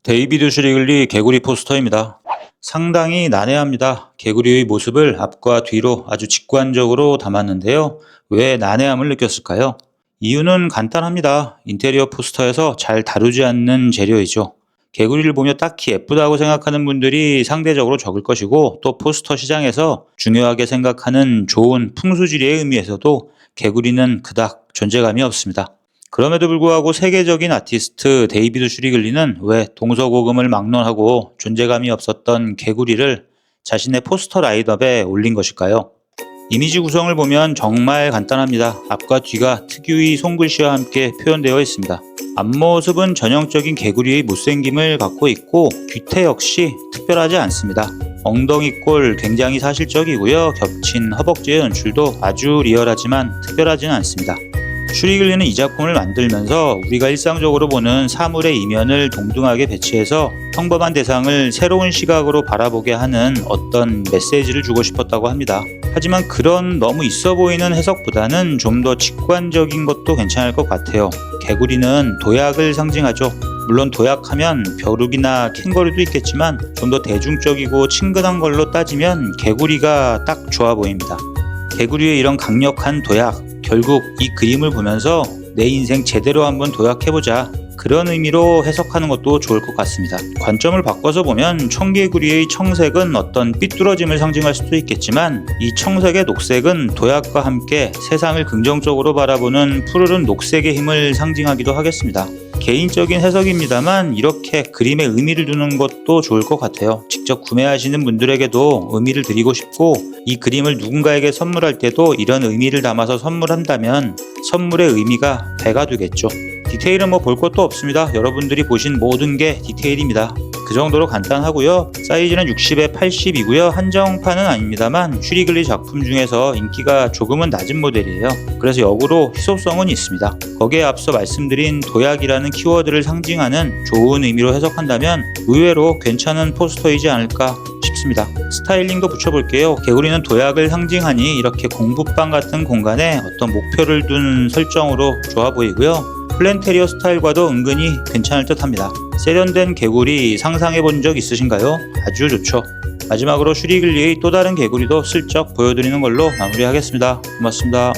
데이비드 슈리글리 개구리 포스터입니다. 상당히 난해합니다. 개구리의 모습을 앞과 뒤로 아주 직관적으로 담았는데요. 왜 난해함을 느꼈을까요? 이유는 간단합니다. 인테리어 포스터에서 잘 다루지 않는 재료이죠. 개구리를 보며 딱히 예쁘다고 생각하는 분들이 상대적으로 적을 것이고, 또 포스터 시장에서 중요하게 생각하는 좋은 풍수지리의 의미에서도 개구리는 그닥 존재감이 없습니다. 그럼에도 불구하고 세계적인 아티스트 데이비드 슈리글리는 왜 동서고금을 막론하고 존재감이 없었던 개구리를 자신의 포스터 라인업에 올린 것일까요? 이미지 구성을 보면 정말 간단합니다. 앞과 뒤가 특유의 손글씨와 함께 표현되어 있습니다. 앞모습은 전형적인 개구리의 못생김을 갖고 있고, 뒤태 역시 특별하지 않습니다. 엉덩이꼴 굉장히 사실적이고요. 겹친 허벅지의 연출도 아주 리얼하지만 특별하지는 않습니다. 슈리글리는 이 작품을 만들면서 우리가 일상적으로 보는 사물의 이면을 동등하게 배치해서 평범한 대상을 새로운 시각으로 바라보게 하는 어떤 메시지를 주고 싶었다고 합니다. 하지만 그런 너무 있어 보이는 해석보다는 좀 더 직관적인 것도 괜찮을 것 같아요. 개구리는 도약을 상징하죠. 물론 도약하면 벼룩이나 캥거루도 있겠지만 좀 더 대중적이고 친근한 걸로 따지면 개구리가 딱 좋아 보입니다. 개구리의 이런 강력한 도약, 결국 이 그림을 보면서 내 인생 제대로 한번 도약해보자, 그런 의미로 해석하는 것도 좋을 것 같습니다. 관점을 바꿔서 보면 청개구리의 청색은 어떤 삐뚤어짐을 상징할 수도 있겠지만, 이 청색의 녹색은 도약과 함께 세상을 긍정적으로 바라보는 푸르른 녹색의 힘을 상징하기도 하겠습니다. 개인적인 해석입니다만 이렇게 그림에 의미를 두는 것도 좋을 것 같아요. 직접 구매하시는 분들에게도 의미를 드리고 싶고, 이 그림을 누군가에게 선물할 때도 이런 의미를 담아서 선물한다면 선물의 의미가 배가 되겠죠. 디테일은 볼 것도 없습니다. 여러분들이 보신 모든 게 디테일입니다. 그 정도로 간단하고요. 사이즈는 60에 80이고요. 한정판은 아닙니다만 슈리글리 작품 중에서 인기가 조금은 낮은 모델이에요. 그래서 역으로 희소성은 있습니다. 거기에 앞서 말씀드린 도약이라는 키워드를 상징하는 좋은 의미로 해석한다면 의외로 괜찮은 포스터이지 않을까 싶습니다. 스타일링도 붙여볼게요. 개구리는 도약을 상징하니 이렇게 공부방 같은 공간에 어떤 목표를 둔 설정으로 좋아 보이고요. 플랜테리어 스타일과도 은근히 괜찮을 듯 합니다. 세련된 개구리 상상해본 적 있으신가요? 아주 좋죠. 마지막으로 슈리글리의 또 다른 개구리도 슬쩍 보여드리는 걸로 마무리하겠습니다. 고맙습니다.